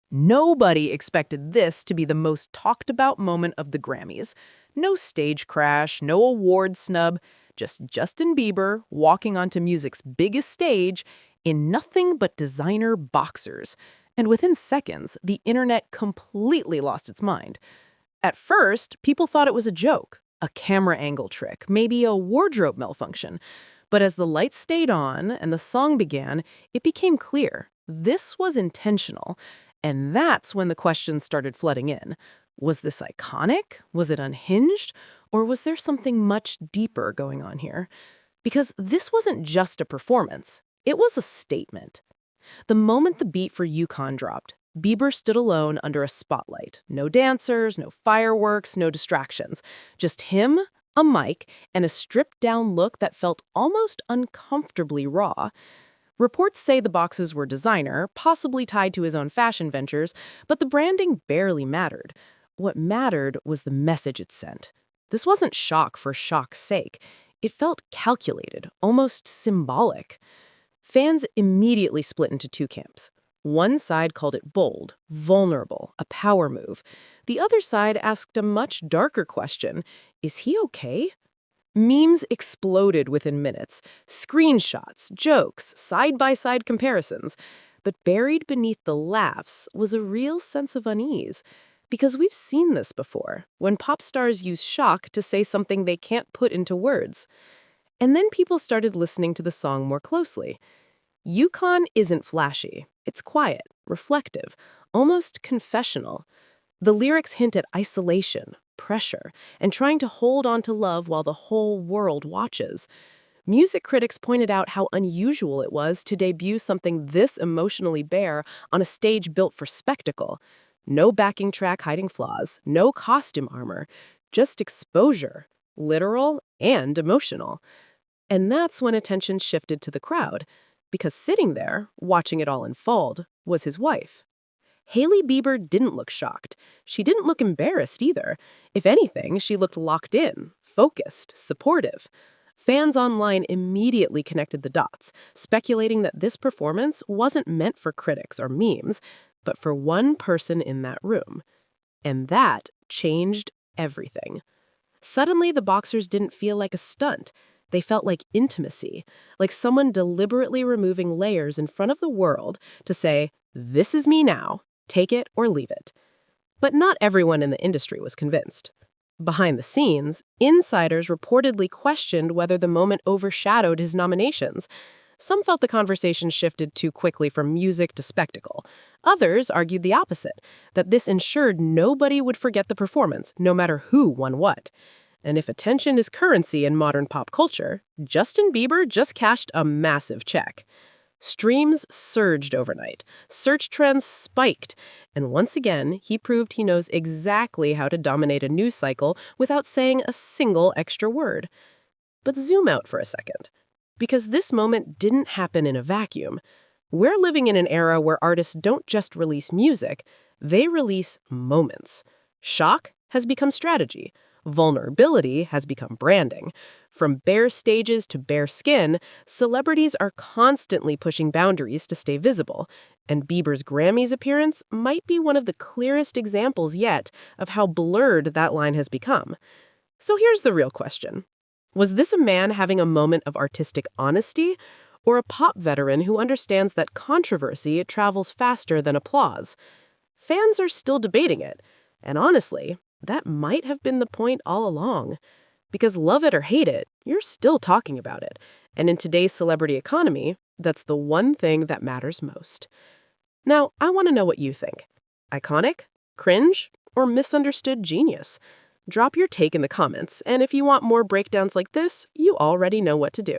Nobody expected this to be the most talked about moment of the Grammys. No stage crash, no award snub, just Justin Bieber walking onto music's biggest stage in nothing but designer boxers. And within seconds, the internet completely lost its mind. At first, people thought it was a joke, a camera angle trick, maybe a wardrobe malfunction. But as the lights stayed on and the song began, it became clear this was intentional. And that's when the questions started flooding in. Was this iconic? Was it unhinged? Or was there something much deeper going on here? Because this wasn't just a performance. It was a statement. The moment the beat for Yukon dropped, Bieber stood alone under a spotlight. No dancers, no fireworks, no distractions. Just him, a mic, and a stripped-down look that felt almost uncomfortably raw. Reports say the boxes were designer, possibly tied to his own fashion ventures, but the branding barely mattered. What mattered was the message it sent. This wasn't shock for shock's sake. It felt calculated, almost symbolic. Fans immediately split into two camps. One side called it bold, vulnerable, a power move. The other side asked a much darker question: is he okay? Memes exploded within minutes. Screenshots, jokes, side-by-side comparisons. But buried beneath the laughs was a real sense of unease. Because we've seen this before, when pop stars use shock to say something they can't put into words. And then people started listening to the song more closely. Yukon isn't flashy. It's quiet, reflective, almost confessional. The lyrics hint at isolation, pressure, and trying to hold on to love while the whole world watches. Music critics pointed out how unusual it was to debut something this emotionally bare on a stage built for spectacle. No backing track hiding flaws, no costume armor, just exposure, literal and emotional. And that's when attention shifted to the crowd, because sitting there, watching it all unfold, was his wife. Hailey Bieber didn't look shocked. She didn't look embarrassed either. If anything, she looked locked in, focused, supportive. Fans online immediately connected the dots, speculating that this performance wasn't meant for critics or memes, but for one person in that room. And that changed everything. Suddenly, the boxers didn't feel like a stunt. They felt like intimacy, like someone deliberately removing layers in front of the world to say, "This is me now. Take it or leave it." But not everyone in the industry was convinced. Behind the scenes, insiders reportedly questioned whether the moment overshadowed his nominations. Some felt the conversation shifted too quickly from music to spectacle. Others argued the opposite, that this ensured nobody would forget the performance, no matter who won what. And if attention is currency in modern pop culture, Justin Bieber just cashed a massive check. Streams surged overnight, search trends spiked, and once again, he proved he knows exactly how to dominate a news cycle without saying a single extra word. But zoom out for a second, because this moment didn't happen in a vacuum. We're living in an era where artists don't just release music, they release moments. Shock has become strategy. Vulnerability has become branding. From bare stages to bare skin, celebrities are constantly pushing boundaries to stay visible, and Bieber's Grammys appearance might be one of the clearest examples yet of how blurred that line has become. So here's the real question. Was this a man having a moment of artistic honesty, or a pop veteran who understands that controversy travels faster than applause? Fans are still debating it, and honestly, that might have been the point all along. Because love it or hate it, you're still talking about it. And in today's celebrity economy, that's the one thing that matters most. Now, I want to know what you think. Iconic? Cringe? Or misunderstood genius? Drop your take in the comments, and if you want more breakdowns like this, you already know what to do.